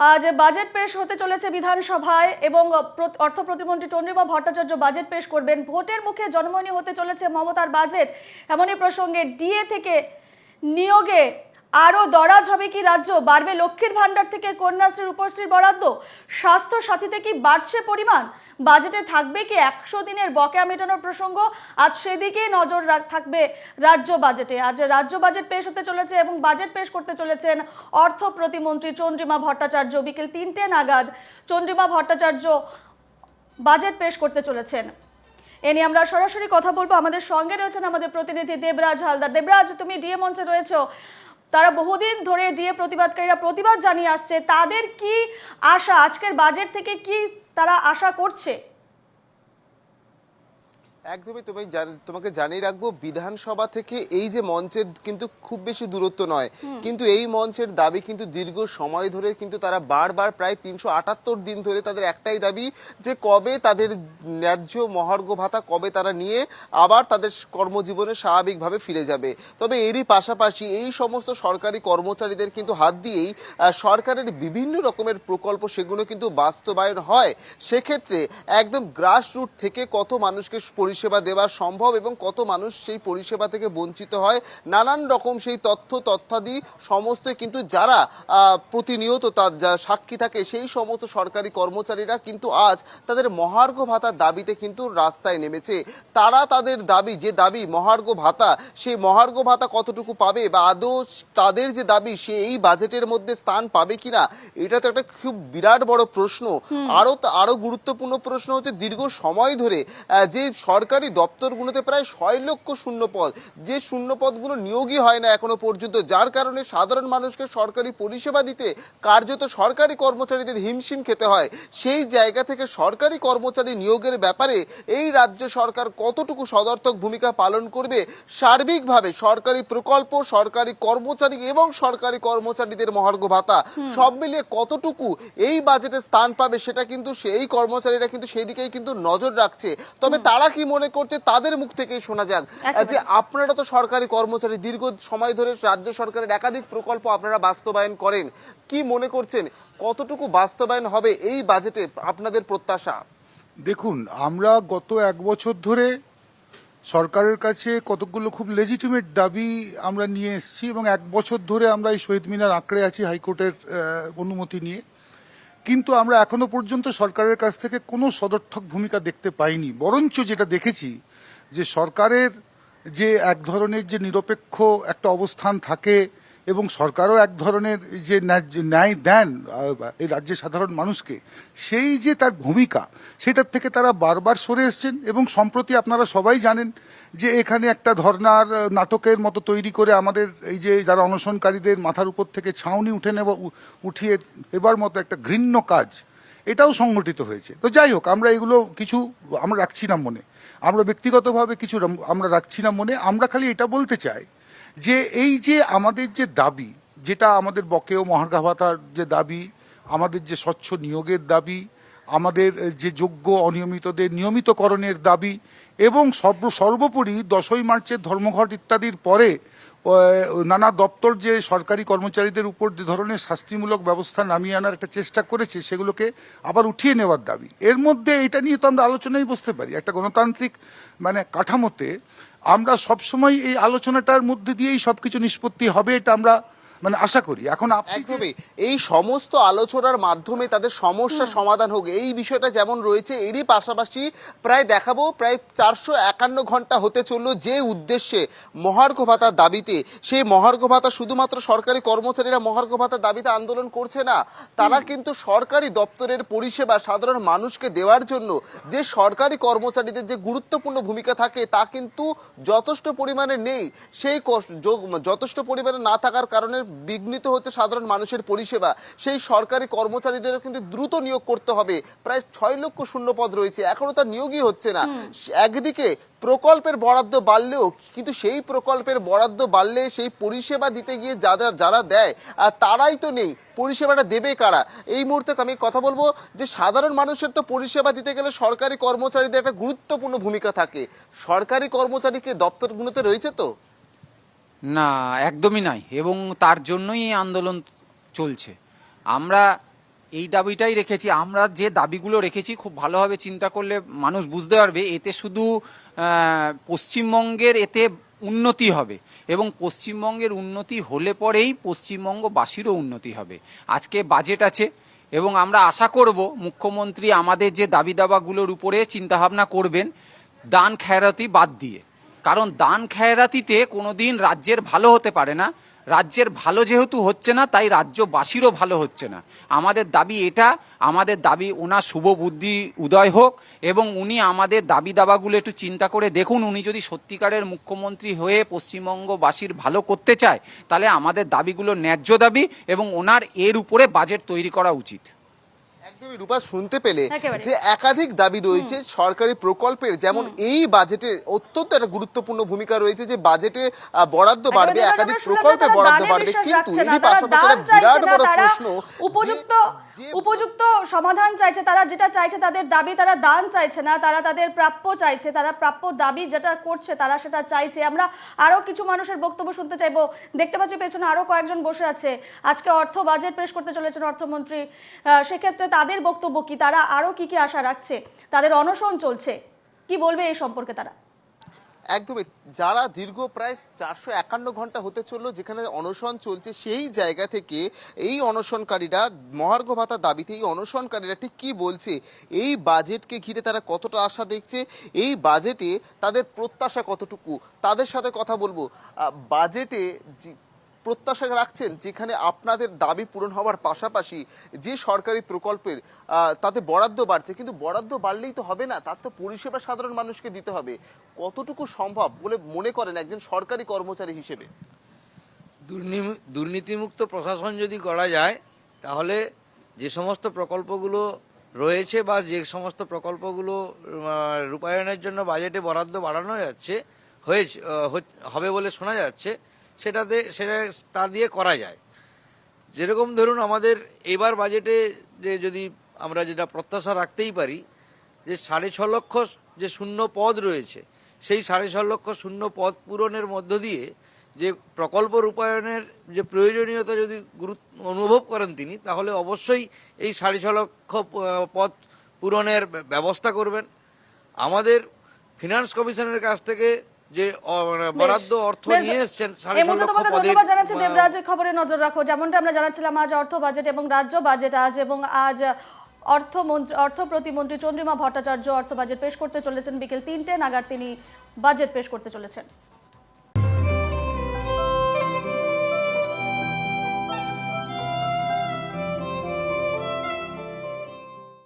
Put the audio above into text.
আজ বাজেট পেশ হতে চলেছে বিধানসভায় এবং অর্থ প্রতিমন্ত্রী চন্দ্রিমা ভট্টাচার্য বাজেট পেশ করবেন। ভোটের মুখে জনমনি হতে চলেছে মমতার বাজেট। এমনই প্রসঙ্গে ডিএ থেকে নিয়োগে আরও দরাজ হবে কি রাজ্য? বাড়বে লক্ষ্মীর ভাণ্ডার থেকে কন্যাশ্রী রূপশ্রীর বরাদ্দ? স্বাস্থ্য সাথীতে কি বাড়ছে পরিমাণ? বাজেটে থাকবে কি 100 দিনের বকেয়া মেটানোর প্রসঙ্গ? আজ সেদিকেই নজর থাকবে রাজ্য বাজেটে। আজ রাজ্য বাজেট পেশ হতে চলেছে এবং বাজেট পেশ করতে চলেছেন অর্থ প্রতিমন্ত্রী চন্দ্রিমা ভট্টাচার্য। বিকেল 3টে নাগাদ চন্দ্রিমা ভট্টাচার্য বাজেট পেশ করতে চলেছেন। এ নিয়ে আমরা সরাসরি কথা বলবো। আমাদের সঙ্গে রয়েছেন আমাদের প্রতিনিধি দেবরাজ হালদার। দেবরাজ, তুমি ডিএ মঞ্চে রয়েছো। তারা বহুদিন ধরে ডিএ প্রতিবাদকারীরা প্রতিবাদ জানিয়ে আসছে, তাদের কি আশা? আজকের বাজেট থেকে কি তারা আশা করছে? একদমই তোমাকে জানিয়ে রাখবো, বিধানসভা থেকে এই যে মঞ্চের কিন্তু খুব বেশি দূরত্ব নয়, কিন্তু এই মঞ্চের দাবি কিন্তু দীর্ঘ সময় ধরে কিন্তু তারা বারবার প্রায় 378 দিন ধরে তাদের একটাই দাবি যে কবে তাদের ন্যায্য মহার্ঘ ভাতা কবে তারা নিয়ে আবার তাদের কর্মজীবনে স্বাভাবিকভাবে ফিরে যাবে। তবে এরই পাশাপাশি এই সমস্ত সরকারি কর্মচারীদের কিন্তু হাত দিয়েই সরকারের বিভিন্ন রকমের প্রকল্প সেগুলো কিন্তু বাস্তবায়ন হয়। সেক্ষেত্রে একদম গ্রাসরুট থেকে কত মানুষকে পরিষেবা দেওয়া সম্ভব এবং কত মানুষ সেই পরিষেবা থেকে বঞ্চিত হয়, নানান রকম সেই তথ্যাদি সমস্ত কিন্তু যারা প্রতিনিয়ত তার যা সাক্ষী থাকে সেই সমস্ত সরকারি কর্মচারীরা কিন্তু আজ তাদের মহার্ঘ ভাতার দাবিতে কিন্তু রাস্তায় নেমেছে। তারা তাদের দাবি, যে দাবি মহার্ঘ ভাতা, সেই মহার্ঘ ভাতা কতটুকু পাবে বা আদৌ তাদের যে দাবি সে এই বাজেটের মধ্যে স্থান পাবে কিনা, এটা তো একটা খুব বিরাট বড় প্রশ্ন। আরো গুরুত্বপূর্ণ প্রশ্ন হচ্ছে দীর্ঘ সময় ধরে যে সরকারি দপ্তরগুলোতে প্রায় 6 লক্ষ শূন্যপদ, যে শূন্যপদগুলো নিয়োগই হয় না এখনো পর্যন্ত, যার কারণে সাধারণ মানুষকে সরকারি পরিষেবা দিতে কার্যত সরকারি কর্মচারীদের হিমশিম খেতে হয়। সেই জায়গা থেকে সরকারি কর্মচারী নিয়োগের ব্যাপারে এই রাজ্য সরকার কতটুকু সদর্থক ভূমিকা পালন করবে, সার্বিকভাবে সরকারি প্রকল্প, সরকারি কর্মচারী এবং সরকারি কর্মচারীদের মহার্ঘ ভাতা সব মিলিয়ে কতটুকু এই বাজেটে স্থান পাবে, সেটা কিন্তু সেই কর্মচারীরা কিন্তু সেই দিকেই কিন্তু নজর রাখছে। তবে তারা কি মনে করছে তাদের মুখ থেকেই শোনা যাক। যে আপনারা তো সরকারি কর্মচারী, দীর্ঘ সময় ধরে রাজ্য সরকারের একাধিক প্রকল্প আপনারা বাস্তবায়ন করেন, কি মনে করছেন কতটুকু বাস্তবায়ন হবে এই বাজেটে আপনাদের প্রত্যাশা? দেখুন, আমরা গত 1 বছর ধরে সরকারের কাছে কতগুলো খুব লেজিটিমেট দাবি আমরা নিয়ে এসেছি এবং 1 বছর ধরে আমরা এই শহীদ মিনার আঁকড়ে আছি হাইকোর্টের অনুমতি নিয়ে। কিন্তু আমরা এখনো পর্যন্ত সরকারের কাছ থেকে কোনো সদর্থক ভূমিকা দেখতে পাইনি। বরঞ্চ যেটা দেখেছি যে সরকারের যে এক ধরনের যে নিরপেক্ষ একটা অবস্থান থাকে এবং সরকারও এক ধরনের যে ন্যায় দেন এই রাজ্যের সাধারণ মানুষকে, সেই যে তার ভূমিকা সেটার থেকে তারা বারবার সরে এসছেন। এবং সম্প্রতি আপনারা সবাই জানেন যে এখানে একটা ধর্নার নাটকের মতো তৈরি করে আমাদের এই যে যারা অনশনকারীদের মাথার উপর থেকে ছাউনি উঠিয়ে এবার মতো একটা ঘৃণ্য কাজ এটাও সংগঠিত হয়েছে। তো যাই হোক, আমরা এগুলো কিছু আমরা রাখছি না মনে, আমরা ব্যক্তিগতভাবে কিছু আমরা রাখছি না মনে। আমরা খালি এটা বলতে চাই যে এই যে আমাদের যে দাবি, যেটা আমাদের বকেয়া মহার্ঘ ভাতার যে দাবি, আমাদের যে স্বচ্ছ নিয়োগের দাবি, আমাদের যে যোগ্য অনিয়মিতদের নিয়মিতকরণের দাবি এবং সর্বোপরি 10ই মার্চের ধর্মঘট ইত্যাদির পরে নানা দপ্তর যে সরকারি কর্মচারীদের উপর যে ধরনের শাস্তিমূলক ব্যবস্থা নামিয়ে আনার একটা চেষ্টা করেছে সেগুলোকে আবার উঠিয়ে নেওয়ার দাবি। এর মধ্যে এটা নিয়ে তো আমরা আলোচনায় বসতে পারি। একটা গণতান্ত্রিক কাঠামোতে আমরা সবসময় এই আলোচনাটার মধ্যে দিয়েই সবকিছু নিষ্পত্তি হবে, এটা আমরা আশা করি। এখন একদমই এই সমস্ত আলোচনার মাধ্যমে তাদের সমস্যা সমাধান হোক, এই বিষয়টা যেমন রয়েছে, এরই পাশাপাশি প্রায় দেখাবো প্রায় 451 ঘন্টা হতে চললো যে উদ্দেশ্যে মহার্ঘ ভাতার দাবিতে, সেই মহার্ঘ ভাতা শুধুমাত্র সরকারি কর্মচারীরা মহার্ঘ ভাতার দাবিতে আন্দোলন করছে না, তারা কিন্তু সরকারি দপ্তরের পরিষেবা সাধারণ মানুষকে দেওয়ার জন্য যে সরকারি কর্মচারীদের যে গুরুত্বপূর্ণ ভূমিকা থাকে তা কিন্তু যথেষ্ট পরিমাণে নেই। সেই যথেষ্ট পরিমাণে না থাকার কারণে বিঘ্নিত হচ্ছে সাধারণ মানুষের পরিষেবা। সেই সরকারি কর্মচারীদেরও কিন্তু দ্রুত নিয়োগ করতে হবে। প্রায় 6 লক্ষ শূন্যপদ রয়েছে, এখনো তার নিয়োগই হচ্ছে না। একদিকে প্রকল্পের বরাদ্দ বাড়লেও কিন্তু সেই প্রকল্পের বরাদ্দ বাড়লে সেই পরিষেবা দিতে গিয়ে যারা দেয় তারাই তো নেই, পরিষেবাটা দেবে কারা? এই মুহূর্তে আমি কথা বলবো যে সাধারণ মানুষের তো পরিষেবা দিতে গেলে সরকারি কর্মচারীদের একটা গুরুত্বপূর্ণ ভূমিকা থাকে। সরকারি কর্মচারীকে দপ্তরগুলোতে রয়েছে তো? না, একদমই নাই, এবং তার জন্যই এই আন্দোলন চলছে। আমরা এই দাবিটাই রেখেছি। আমরা যে দাবিগুলো রেখেছি খুব ভালোভাবে চিন্তা করলে মানুষ বুঝতে পারবে, এতে শুধু পশ্চিমবঙ্গের এতে উন্নতি হবে এবং পশ্চিমবঙ্গের উন্নতি হলে পরেই পশ্চিমবঙ্গবাসীরও উন্নতি হবে। আজকে বাজেট আছে এবং আমরা আশা করব মুখ্যমন্ত্রী আমাদের যে দাবি দাবাগুলোর উপরে চিন্তাভাবনা করবেন দান খেরাতি বাদ দিয়ে। কারণ দান খেরাতিতে কোনোদিন রাজ্যের ভালো হতে পারে না। রাজ্যের ভালো যেহেতু হচ্ছে না, তাই রাজ্যবাসীরও ভালো হচ্ছে না। আমাদের দাবি এটা, আমাদের দাবি ওনার শুভ বুদ্ধি উদয় হোক এবং উনি আমাদের দাবি দাবাগুলো একটু চিন্তা করে দেখুন। উনি যদি সত্যিকারের মুখ্যমন্ত্রী হয়ে পশ্চিমবঙ্গবাসীর ভালো করতে চায়, তাহলে আমাদের দাবিগুলো ন্যায্য দাবি এবং ওনার এর উপরে বাজেট তৈরি করা উচিত। একদমই রূপা, শুনতে পেলে একেবারে। যে একাধিক দাবি রয়েছে সরকারি প্রকল্পের, যেমন এই বাজেটে অত্যন্ত একটা গুরুত্বপূর্ণ ভূমিকা রয়েছে যে বাজেটে বরাদ্দ বাড়বে, একেবারে একাধিক আমরা শুনলাম প্রকল্পে তারা বরাদ্দ দানে বাড়বে, বিশ্বাস কিন্তু রাখছে না, এরই তারা পাশাপাশি দান একটা চাইছে বিরাট না, বড় তারা প্রশ্ন উপযুক্ত সমাধান চাইছে। তারা যেটা চাইছে, তাদের দাবি, তারা দান চাইছে না, তারা তাদের প্রাপ্য চাইছে, তারা প্রাপ্য দাবি যেটা করছে তারা সেটা চাইছে। আমরা আরো কিছু মানুষের বক্তব্য শুনতে চাইবো। দেখতে পাচ্ছি পেছনে আরো কয়েকজন বসে আছে। আজকে অর্থ বাজেট পেশ করতে চলেছেন অর্থমন্ত্রী, সেক্ষেত্রে তাদের বক্তব্য কি, তারা আরো কি কি আশা রাখছে, তাদের অনশন চলছে, কি বলবে এই সম্পর্কে তারা? একদমই, যারা দীর্ঘ প্রায় 451 ঘন্টা হতে চললো যেখানে অনশন চলছে, সেই জায়গা থেকে এই অনশনকারীরা মহার্ঘ ভাতা দাবিতে এই অনশনকারীরা ঠিক কি বলছে, এই বাজেটকে ঘিরে তারা কতটা আশা দেখছে, এই বাজেটে তাদের প্রত্যাশা কতটুকু, তাদের সাথে কথা বলবো। বাজেটে প্রত্যাশা রাখছেন যেখানে আপনাদের দাবি পূরণ হওয়ার পাশাপাশি যে সরকারি প্রকল্পের তাতে বরাদ্দ বাড়ছে, কিন্তু বরাদ্দ বাড়লেই তো হবে না, তার তো পরিষেবা সাধারণ মানুষকে দিতে হবে। কতটুকু সম্ভব বলে মনে করেন একজন সরকারি কর্মচারী হিসেবে? দুর্নীতিমুক্ত প্রশাসন যদি করা যায়, তাহলে যে সমস্ত প্রকল্পগুলো রয়েছে বা যে সমস্ত প্রকল্পগুলো রূপায়ণের জন্য বাজেটে বরাদ্দ বাড়ানো যাচ্ছে হবে বলে শোনা যাচ্ছে, সেটা তা দিয়ে করা যায়। যেরকম ধরুন আমাদের এবার বাজেটে যে যদি আমরা যেটা প্রত্যাশা রাখতেই পারি, যে 6.5 লক্ষ যে শূন্য পদ রয়েছে, সেই 6.5 লক্ষ শূন্য পদ পূরণের মধ্য দিয়ে যে প্রকল্প রূপায়ণের যে প্রয়োজনীয়তা যদি অনুভব করেন তিনি, তাহলে অবশ্যই এই 6.5 লক্ষ পদ পূরণের ব্যবস্থা করবেন। আমাদের ফিনান্স কমিশনের কাছ থেকে যে বরাদ্দ অর্থ নিয়ে এসছেন 6.5 লক্ষ পদের। জানাচ্ছি দেবরাজ, খবরে নজর রাখো। যেমনটা আমরা জানাচ্ছিলাম, আজ অর্থ বাজেট এবং রাজ্য বাজেট আজ, এবং আজ অর্থ প্রতিমন্ত্রী চন্দ্রিমা ভট্টাচার্য অর্থ বাজেট পেশ করতে চলেছেন। বিকেল 3টে নাগাদ তিনি বাজেট পেশ করতে চলেছেন।